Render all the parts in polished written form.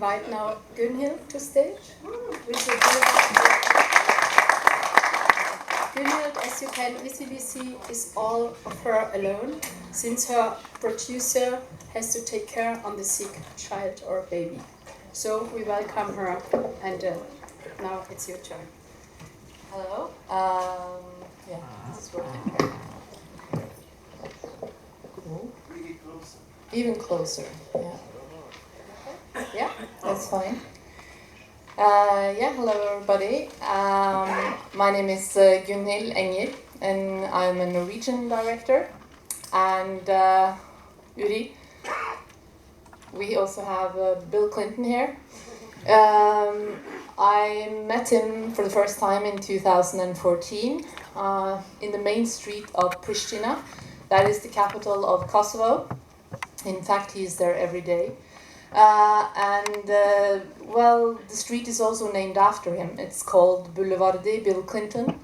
invite now Gunhild to stage. Gunhild, as you can easily see, is all of her alone, since her producer has to take care on the sick child or baby. So we welcome her, and now it's your turn. Hello. Yeah, this is working. Cool. Even closer. Yeah. Yeah, that's fine. Hello everybody. My name is Gunhild and I'm a Norwegian director. And Uri, we also have Bill Clinton here. I met him for the first time in 2014 in the main street of Pristina. That is the capital of Kosovo. In fact, he's there every day. The street is also named after him. It's called Boulevardi Bill Clinton.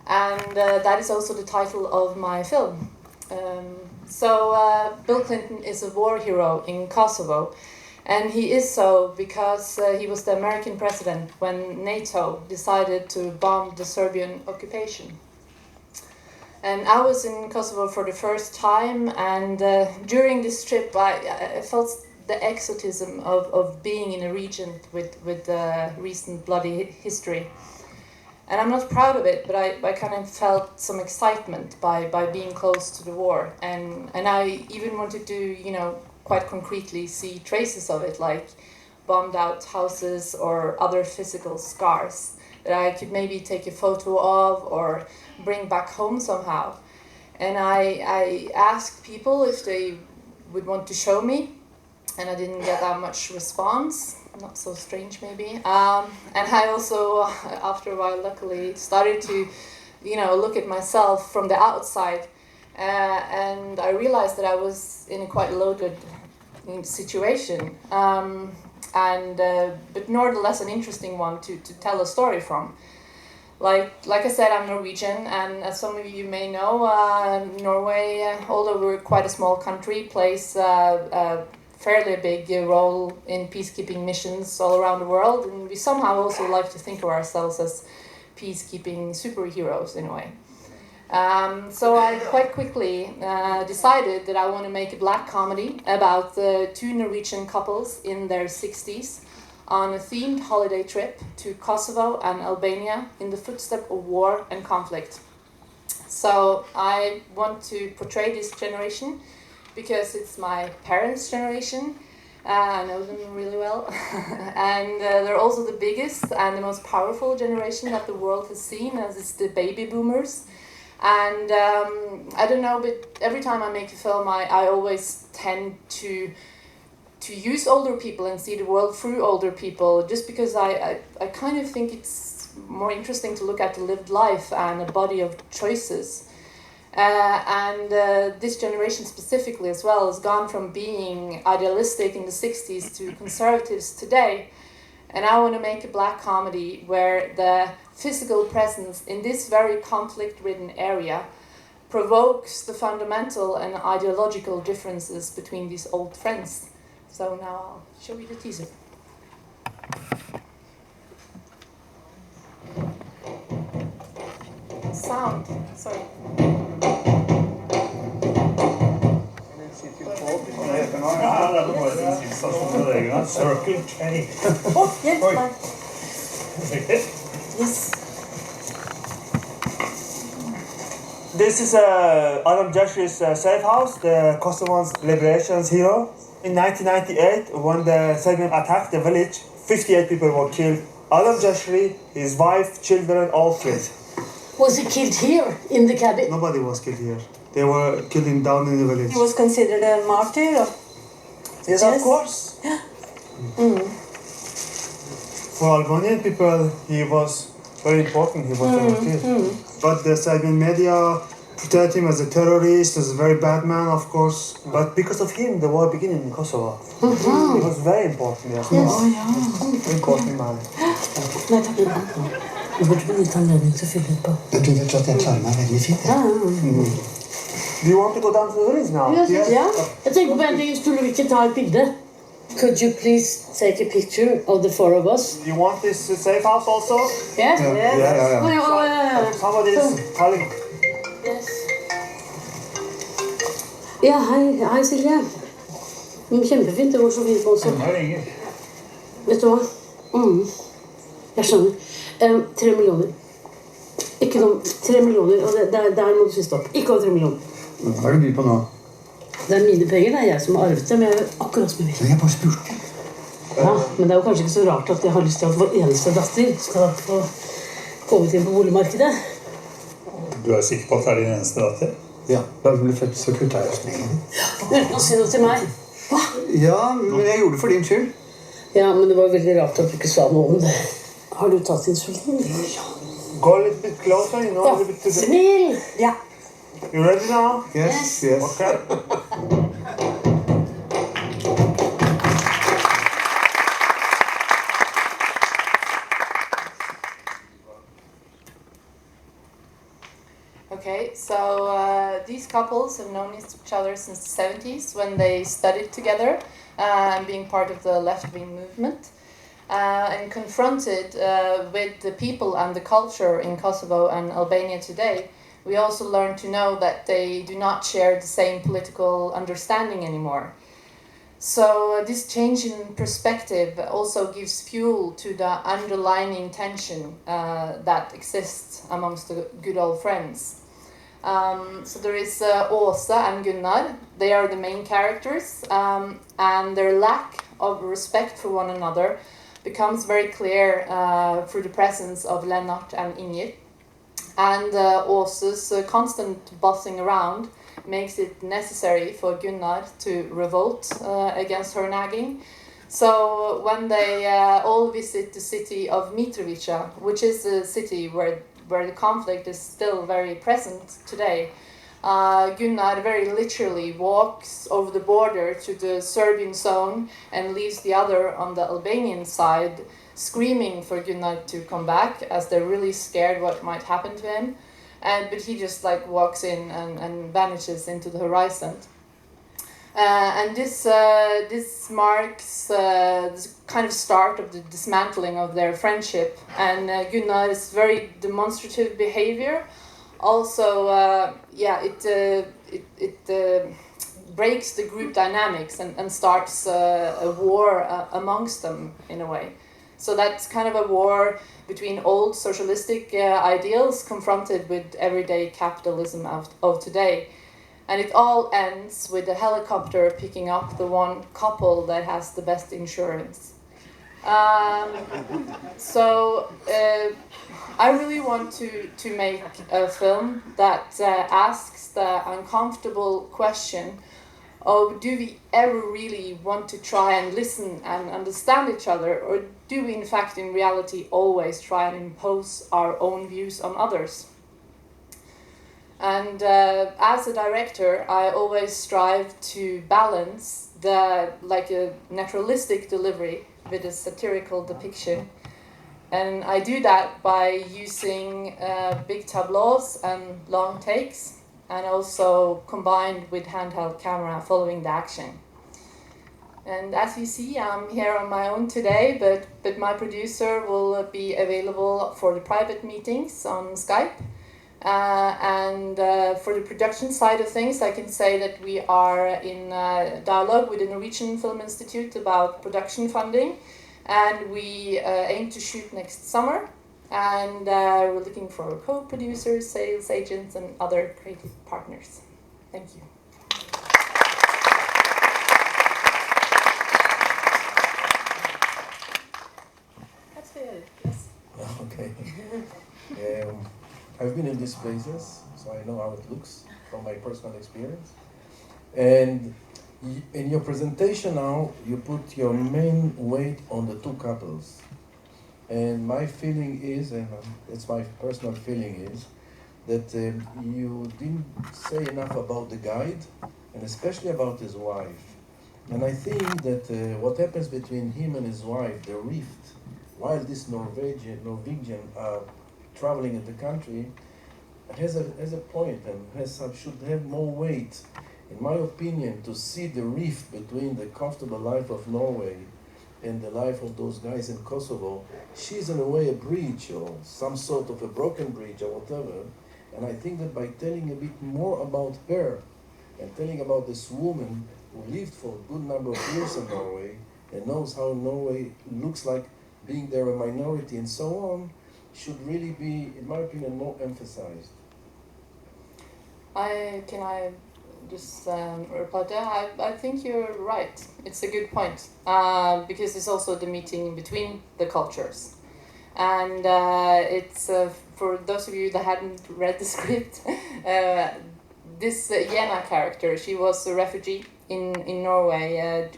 And that is also the title of my film. Bill Clinton is a war hero in Kosovo. And he is so because he was the American president when NATO decided to bomb the Serbian occupation. And I was in Kosovo for the first time, and during this trip I felt the exotism of being in a region with recent bloody history. And I'm not proud of it, but I kind of felt some excitement by being close to the war. And I even wanted to, quite concretely see traces of it, like bombed out houses or other physical scars that I could maybe take a photo of or bring back home somehow. And I asked people if they would want to show me, and I didn't get that much response. Not so strange maybe. And I also, after a while, luckily started to, look at myself from the outside. And I realized that I was in a quite loaded situation, but nevertheless an interesting one to tell a story from. Like I said, I'm Norwegian, and as some of you may know, Norway, although we're quite a small country, plays a fairly big role in peacekeeping missions all around the world, and we somehow also like to think of ourselves as peacekeeping superheroes in a way. So I quite quickly decided that I want to make a black comedy about two Norwegian couples in their 60s on a themed holiday trip to Kosovo and Albania in the footsteps of war and conflict. So I want to portray this generation because it's my parents' generation. I know them really well. And they're also the biggest and the most powerful generation that the world has seen, as it's the baby boomers. And I don't know, but every time I make a film, I always tend to use older people and see the world through older people, just because I kind of think it's more interesting to look at the lived life and a body of choices. This generation specifically as well has gone from being idealistic in the 60s to conservatives today. And I want to make a black comedy where the physical presence in this very conflict-ridden area provokes the fundamental and ideological differences between these old friends. So now I'll show you the teaser. Sound, sorry. Circle K. Oh, yeah, fine. Yes. This is Adam Jashri's safe house, the Kosovo's liberation's hero. In 1998, when the Serbian attacked the village, 58 people were killed. Adam Jashri, his wife, children, all killed. Was he killed here in the cabin? Nobody was killed here. They were killed down in the village. He was considered a martyr? Yes, of course. For Albanian people, he was very important. He was a martyr. But the Serbian media portrayed him as a terrorist, as a very bad man, of course. But because of him, the war began in Kosovo. He was very important. Yes. Very important man. Do you want to go down to the village now? Ja. Jag tänkte på vem det skulle vi kan ta ett bilder. Could you please take a picture of the four of us? You want this safe house also? Yeah? Yeah. Oh, yeah. Somebody is calling. Yes. Ja, hei Silje. Kjempefint, det går så fint også. Vet du hva? Jeg skjønner. 3 millioner. Ikke noe, 3 millioner, og der må du si stopp. Ikke over 3 millioner. Hva er det du byr på nå? Det er mine penger, det er jeg som har arvet dem. Jeg gjør akkurat som jeg vil. Jeg bare spurte. Ja, men det er jo kanskje ikke så rart at jeg har lyst til at vår eneste datter skal få kommet inn på boligmarkedet. Du er sikker på at det er din eneste datter? Ja, da du ble født, så kutta jeg sneen. Uten å si noe til meg. Hva? Ja, men jeg gjorde det for din skyld. Ja, men det var veldig rart at du ikke sa noe om det. Har du tatt insulin? Go a little bit closer, you know, a little bit to the... Smil! Ja. You ready now? Yes. Okay. Okay, so these couples have known each other since the 70s when they studied together and being part of the left-wing movement. And confronted with the people and the culture in Kosovo and Albania today, we also learn to know that they do not share the same political understanding anymore. So this change in perspective also gives fuel to the underlying tension that exists amongst the good old friends. So there is Åsa and Gunnar. They are the main characters, and their lack of respect for one another becomes very clear through the presence of Lennart and Ingrid. And Åsa's constant bossing around makes it necessary for Gunnar to revolt against her nagging. So when they all visit the city of Mitrovica, which is a city where the conflict is still very present today, Gunnar very literally walks over the border to the Serbian zone and leaves the other on the Albanian side, screaming for Gunnar to come back as they're really scared what might happen to him. But he just like walks in and vanishes into the horizon. And this marks the kind of start of the dismantling of their friendship. And Gunnar's very demonstrative behavior also, it breaks the group dynamics and starts a war amongst them in a way. So that's kind of a war between old socialistic ideals confronted with everyday capitalism of today. And it all ends with a helicopter picking up the one couple that has the best insurance. I really want to make a film that asks the uncomfortable question of, do we ever really want to try and listen and understand each other, or do we in fact in reality always try and impose our own views on others? And as a director, I always strive to balance a naturalistic delivery with a satirical depiction. And I do that by using big tableaus and long takes, and also combined with handheld camera following the action. And as you see, I'm here on my own today, but my producer will be available for the private meetings on Skype. For the production side of things, I can say that we are in dialogue with the Norwegian Film Institute about production funding, and we aim to shoot next summer. And we're looking for co-producers, sales agents, and other creative partners. Thank you. That's it. Yes. Okay. I've been in these places, so I know how it looks from my personal experience. And in your presentation now, you put your main weight on the two couples. And my feeling is, and it's my personal feeling is, that you didn't say enough about the guide, and especially about his wife. And I think that what happens between him and his wife, the rift, while this Norwegian are traveling in the country, has a point and should have more weight in my opinion, to see the rift between the comfortable life of Norway and the life of those guys in Kosovo, she's in a way a bridge or some sort of a broken bridge or whatever. And I think that by telling a bit more about her and telling about this woman who lived for a good number of years in Norway and knows how Norway looks like being there a minority and so on, should really be, in my opinion, more emphasized. Can I just reply there? I think you're right. It's a good point because it's also the meeting between the cultures. And it's for those of you that hadn't read the script, this Jena character, she was a refugee in Norway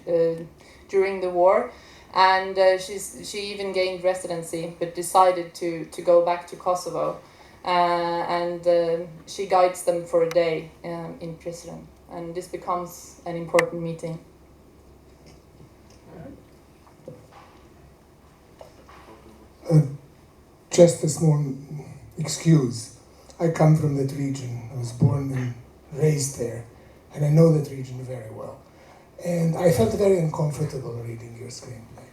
during the war, and she even gained residency but decided to go back to Kosovo, and she guides them for a day in prison, and this becomes an important meeting. Just a small excuse. I come from that region. I was born and raised there, and I know that region very well. And I felt very uncomfortable reading your screenplay.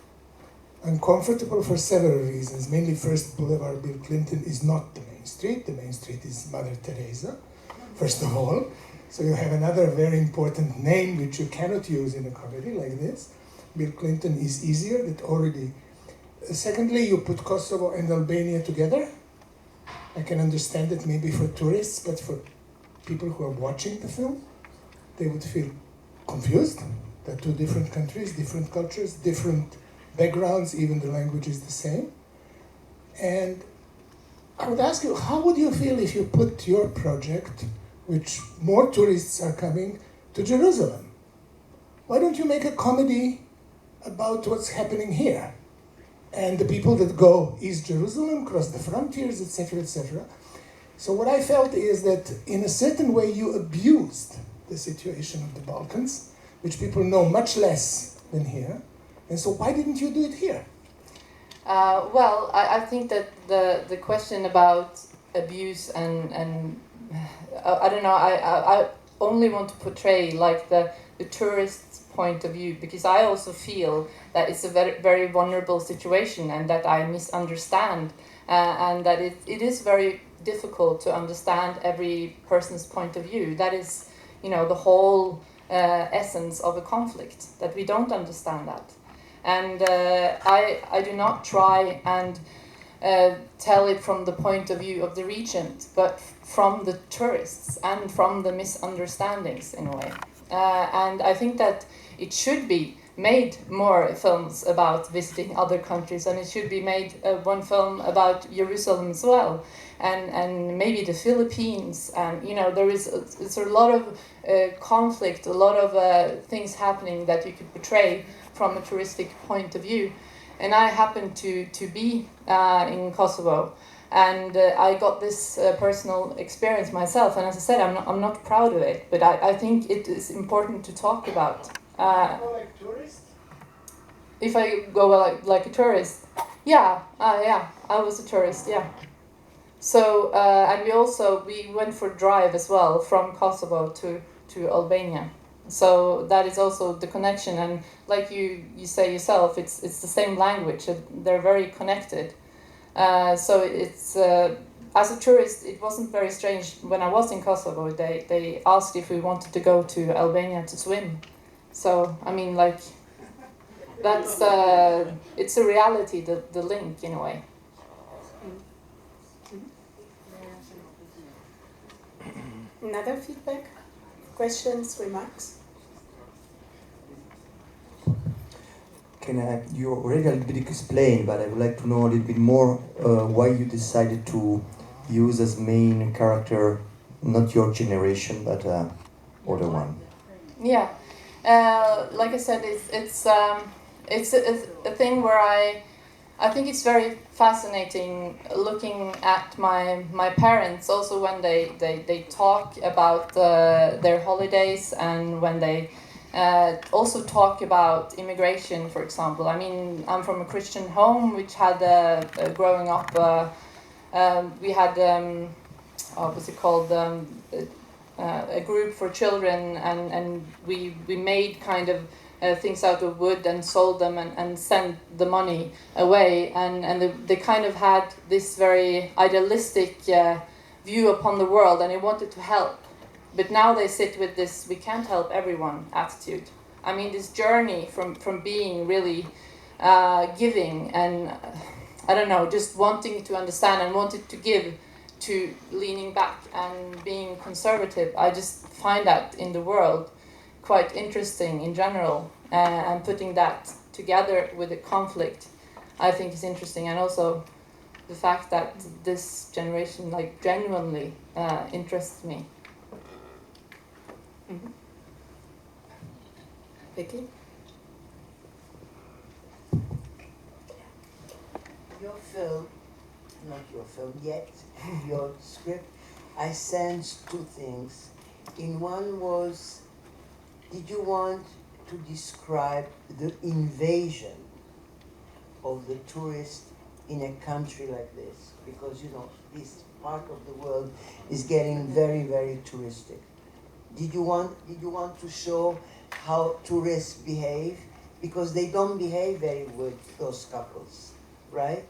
Uncomfortable for several reasons. Mainly, first, Boulevard Bill Clinton is not the main street. The main street is Mother Teresa, first of all. So you have another very important name which you cannot use in a comedy like this. Bill Clinton is easier, that already. Secondly, you put Kosovo and Albania together. I can understand it maybe for tourists, but for people who are watching the film, they would feel confused. They're two different countries, different cultures, different backgrounds, even the language is the same. And I would ask you, how would you feel if you put your project, which more tourists are coming, to Jerusalem? Why don't you make a comedy about what's happening here? And the people that go East Jerusalem, cross the frontiers, etc., etc. So what I felt is that in a certain way you abused the situation of the Balkans, which people know much less than here. And so why didn't you do it here? Well, I think that the question about abuse and I don't know, I only want to portray like the tourist point of view, because I also feel that it's a very, very vulnerable situation and that I misunderstand and that it is very difficult to understand every person's point of view. That is, you know, the whole essence of a conflict, that we don't understand that. And I do not try and tell it from the point of view of the regent, but from the tourists and from the misunderstandings in a way. And I think that it should be made more films about visiting other countries, and it should be made one film about Jerusalem as well, and maybe the Philippines. And you know, it's a lot of conflict, a lot of things happening that you could portray from a touristic point of view. And I happened to be in Kosovo, and I got this personal experience myself. And as I said, I'm not proud of it, but I think it is important to talk about. Like tourist? If I go like a tourist, yeah, I was a tourist, yeah. So and we went for a drive as well from Kosovo to Albania. So that is also the connection, and like you say yourself, it's the same language. They're very connected. So it's as a tourist, it wasn't very strange when I was in Kosovo. They asked if we wanted to go to Albania to swim. So I mean, like, that's it's a reality, the link in a way. Another feedback, questions, remarks? You already a little bit explained, but I would like to know a little bit more why you decided to use as main character not your generation, but other one. Yeah, like I said, it's a thing where I think it's very fascinating looking at my parents also when they talk about their holidays, and when they also talk about immigration, for example. I mean, I'm from a Christian home which had growing up we had what was it called, a group for children, and we made kind of things out of wood and sold them and sent the money away, and they kind of had this very idealistic view upon the world, and they wanted to help. But now they sit with this "we can't help everyone" attitude. I mean, this journey from being really giving and I don't know, just wanting to understand and wanting to give, to leaning back and being conservative. I just find that in the world quite interesting in general, and putting that together with the conflict, I think is interesting, and also the fact that this generation like genuinely interests me. Mm-hmm. Vicky? Your film, not your film yet, your script, I sensed two things. In one was, did you want to describe the invasion of the tourist in a country like this? Because, you know, this part of the world is getting very, very touristic. Did you want to show how tourists behave? Because they don't behave very well, those couples, right?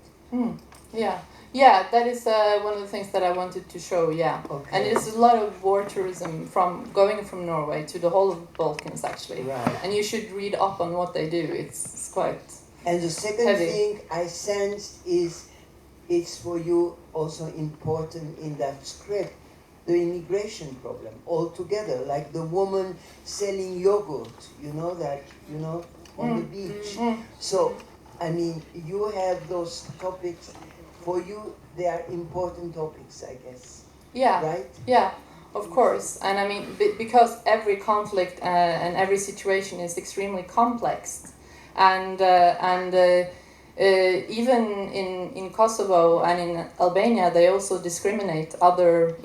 Yeah, that is one of the things that I wanted to show, yeah. Okay. And there's a lot of war tourism going from Norway to the whole of the Balkans, actually. Right. And you should read up on what they do. It's quite And the second heavy. thing I sensed is, it's for you also important in that script, the immigration problem altogether, like the woman selling yogurt, on the beach. So, I mean, you have those topics, for you they are important topics, I guess. Yeah. Right? Yeah, of course. And I mean, because every conflict and every situation is extremely complex, and even in Kosovo and in Albania, they also discriminate other,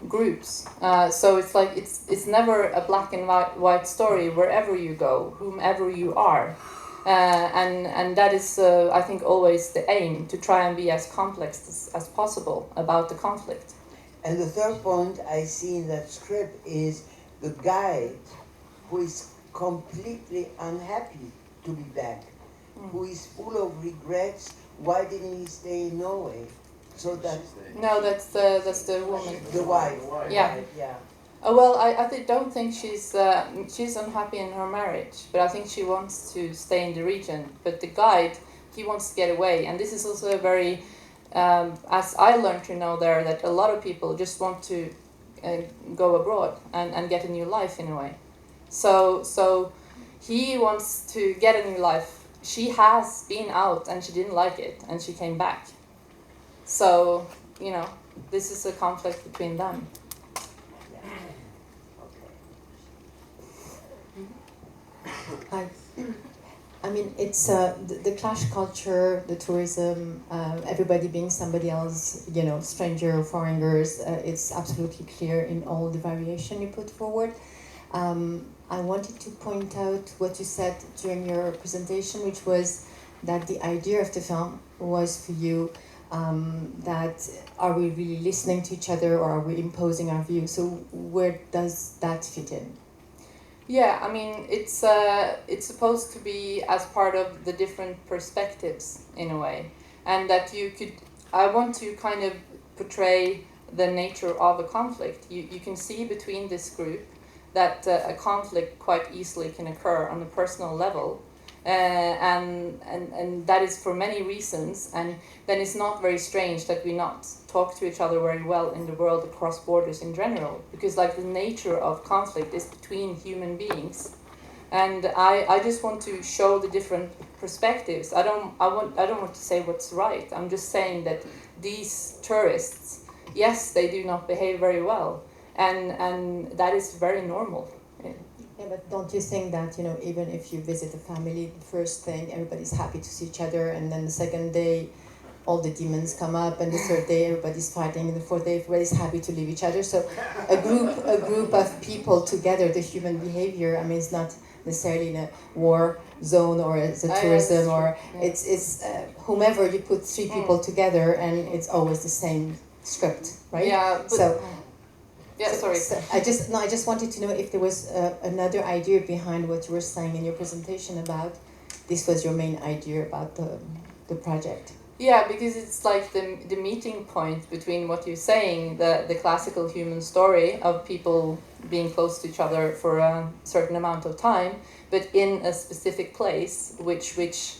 groups. So it's like it's never a black and white story wherever you go, whomever you are. And that is, I think, always the aim, to try and be as complex as possible about the conflict. And the third point I see in that script is the guide who is completely unhappy to be back, who is full of regrets. Why didn't he stay in Norway? So that No, that's the woman. the wife. Yeah. Yeah. Well, I don't think she's unhappy in her marriage, but I think she wants to stay in the region. But the guide, he wants to get away, and this is also a very, as I learned to know there, that a lot of people just want to go abroad and get a new life in a way. So he wants to get a new life. She has been out and she didn't like it, and she came back. So, this is a conflict between them. Hi. I mean, it's the clash culture, the tourism, everybody being somebody else, stranger, foreigners. It's absolutely clear in all the variation you put forward. I wanted to point out what you said during your presentation, which was that the idea of the film was for you that are we really listening to each other, or are we imposing our view? So where does that fit in? Yeah, I mean, it's supposed to be as part of the different perspectives in a way, and that I want to kind of portray the nature of a conflict. You can see between this group that a conflict quite easily can occur on a personal level, and that is for many reasons, and then it's not very strange that we not talk to each other very well in the world across borders in general, because like the nature of conflict is between human beings, and I just want to show the different perspectives. I don't want to say what's right. I'm just saying that these tourists, yes, they do not behave very well, and that is very normal. Yeah, but don't you think that, even if you visit a family, the first thing, everybody's happy to see each other, and then the second day, all the demons come up, and the third day, everybody's fighting, and the fourth day, everybody's happy to leave each other. So a group of people together, the human behavior, I mean, it's not necessarily in a war zone or as a tourism, or it's whomever you put three people together, and it's always the same script, right? Yeah, but so Yeah, sorry. So I just wanted to know if there was another idea behind what you were saying in your presentation about this was your main idea about the project. Yeah, because it's like the meeting point between what you're saying, the classical human story of people being close to each other for a certain amount of time, but in a specific place, which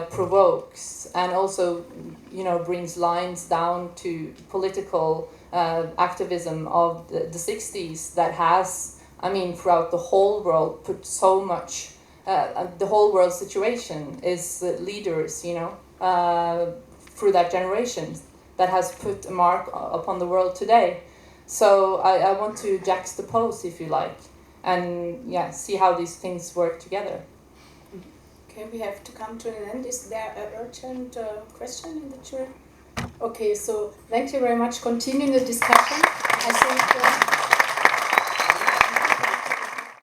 provokes and also, you know, brings lines down to political activism of the 60s that has, I mean, throughout the whole world put so much, the whole world situation is leaders, you know, through that generation that has put a mark upon the world today. So I want to juxtapose, if you like, and yeah, see how these things work together. Okay, we have to come to an end. Is there an urgent question in the chat? Okay, so thank you very much. Continuing the discussion. I think.